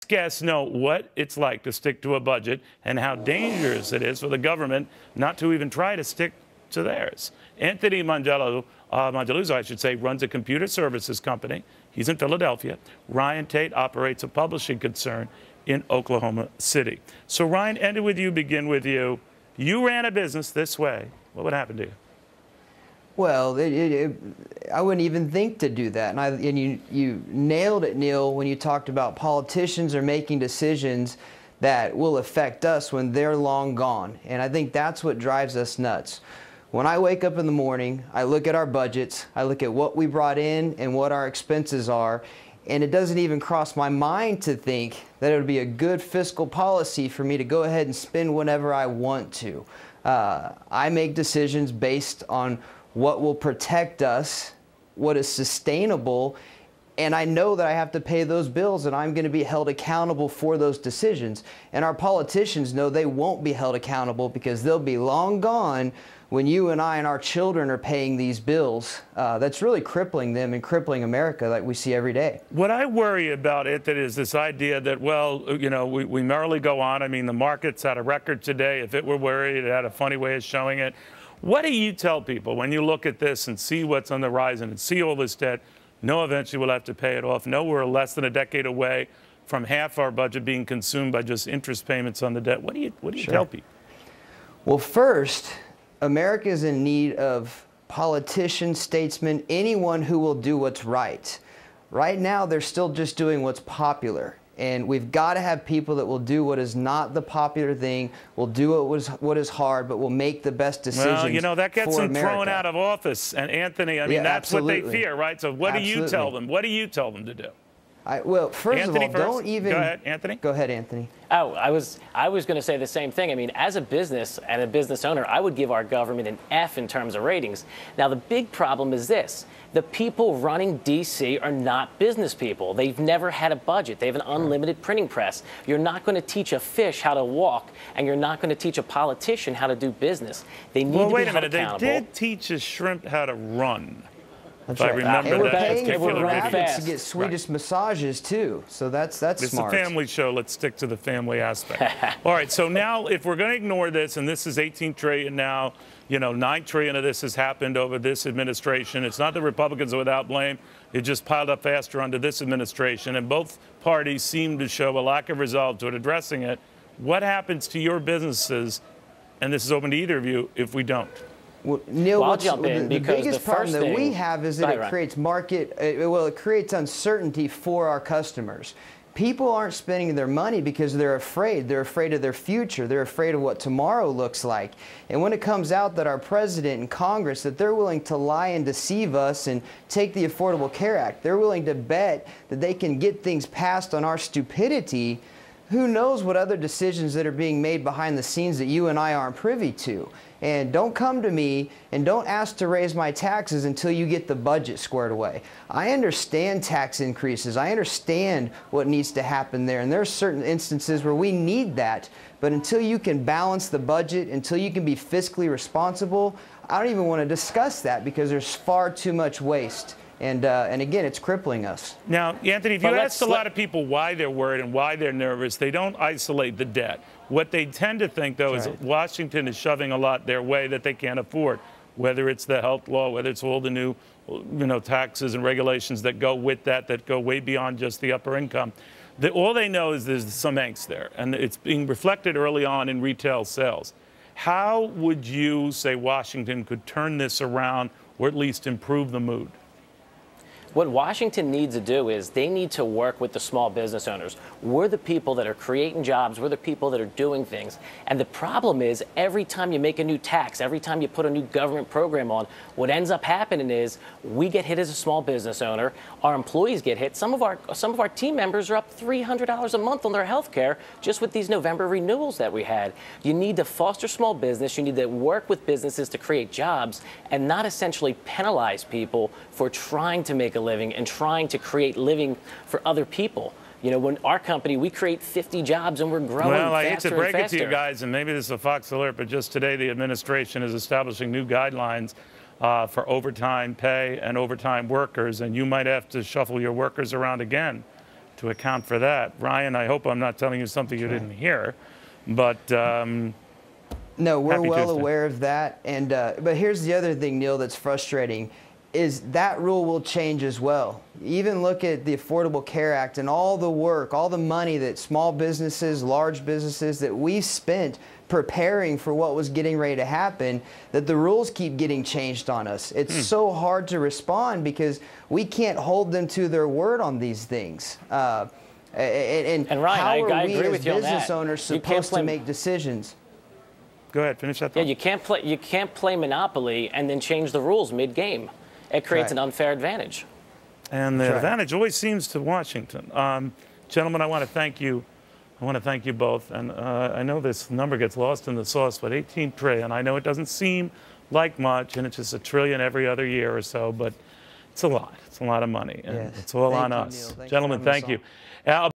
guests know what it's like to stick to a budget and how dangerous it is for the government not to even try to stick to theirs. Anthony Mongeluzo, I should say, runs a computer services company. He's in Philadelphia. Ryan Tate operates a publishing concern in Oklahoma City. So Ryan, ended with you, begin with you. You ran a business this way. What would happen to you? Well, I wouldn't even think to do that. And you nailed it, Neil, when you talked about politicians are making decisions that will affect us when they're long gone. And I think that's what drives us nuts. When I wake up in the morning, I look at our budgets, I look at what we brought in and what our expenses are, and it doesn't even cross my mind to think that it would be a good fiscal policy for me to go ahead and spend whenever I want to. I make decisions based on what will protect us, what is sustainable, and I know that I have to pay those bills and I'm going to be held accountable for those decisions. And our politicians know they won't be held accountable because they'll be long gone when you and I and our children are paying these bills. That's really crippling them and crippling America like we see every day. What I worry about it that is this idea that, well, you know, we merrily go on. I mean, the market's at a record today. If it were worried, it had a funny way of showing it. What do you tell people when you look at this and see what's on the horizon and see all this debt? No, eventually we'll have to pay it off. No, we're less than a decade away from half our budget being consumed by just interest payments on the debt. What do you tell people? Well, first, America is in need of politicians, statesmen, anyone who will do what's right. Right now, they're still just doing what's popular. And we've got to have people that will do what is not the popular thing, will do what is hard, but will make the best decisions. Well, you know, that gets them America. Thrown out of office. And Anthony, I mean, that's absolutely. what they fear, right? So what do you tell them? What do you tell them to do? Well, first Anthony of all, don't even... Go ahead, Anthony. Go ahead, Anthony. Oh, I was going to say the same thing. I mean, as a business and a business owner, I would give our government an F in terms of ratings. Now, the big problem is this. The people running D.C. are not business people. They've never had a budget. They have an unlimited printing press. You're not going to teach a fish how to walk, and you're not going to teach a politician how to do business. They need to be held accountable. Wait a minute. They did teach a shrimp how to run. That's if right. I remember and we're that paying particular for rabbits video. to get Swedish massages, too. So that's smart. It's a family show. Let's stick to the family aspect. All right, so now if we're going to ignore this, and this is 18 trillion now, you know, 9 trillion of this has happened over this administration. It's not the Republicans are without blame. It just piled up faster under this administration, and both parties seem to show a lack of resolve to addressing it. What happens to your businesses, and this is open to either of you, if we don't? Well, Neil, I'll jump in the because biggest problem that we have is that it creates it creates uncertainty for our customers. People aren't spending their money because they're afraid. They're afraid of their future. They're afraid of what tomorrow looks like. And when it comes out that our president and Congress, that they're willing to lie and deceive us and take the Affordable Care Act, they're willing to bet that they can get things passed on our stupidity, who knows what other decisions that are being made behind the scenes that you and I aren't privy to. And don't come to me and don't ask to raise my taxes until you get the budget squared away. I understand tax increases. I understand what needs to happen there. And there are certain instances where we need that. But until you can balance the budget, until you can be fiscally responsible, I don't even want to discuss that because there's far too much waste. And again, it's crippling us. Now, Anthony, if you ask a lot of people why they're worried and why they're nervous, they don't isolate the debt. What they tend to think, though, is that Washington is shoving a lot their way that they can't afford, whether it's the health law, whether it's all the new, taxes and regulations that go with that go way beyond just the upper income. All they know is there's some angst there, and it's being reflected early on in retail sales. How would you say Washington could turn this around or at least improve the mood? What Washington needs to do is they need to work with the small business owners. We're the people that are creating jobs. We're the people that are doing things. And the problem is every time you make a new tax, every time you put a new government program on, what ends up happening is we get hit as a small business owner. Our employees get hit. Some of our team members are up $300 a month on their health care just with these November renewals that we had. You need to foster small business. You need to work with businesses to create jobs and not essentially penalize people for trying to make a living and trying to create living for other people. You know, when our company, we create 50 jobs and we're growing faster and faster. Well, I hate to break it to you guys, and maybe this is a Fox alert, but just today the administration is establishing new guidelines for overtime pay and overtime workers, and you might have to shuffle your workers around again to account for that. Ryan, I hope I'm not telling you something you didn't hear, but no, we're Happy well Tuesday. aware of that. And but here's the other thing, Neil, that's frustrating, is that rule will change as well. Even look at the Affordable Care Act and all the work, all the money that small businesses, large businesses, that we spent preparing for what was getting ready to happen, that the rules keep getting changed on us. It's so hard to respond because we can't hold them to their word on these things. And Ryan, how I are we agree as with you on business that. owners You can't supposed to make decisions? Go ahead, finish that Yeah, thought. you can't play Monopoly and then change the rules mid-game. It creates an unfair advantage. And the That's right. advantage always seems to Washington. Gentlemen, I want to thank you. I want to thank you both. And I know this number gets lost in the sauce, but 18 trillion. I know it doesn't seem like much, and it's just $1 trillion every other year or so, but it's a lot. It's a lot of money, and Yes. it's all Thank on you, us. Neil. Thanks for Gentlemen, having us thank on. you.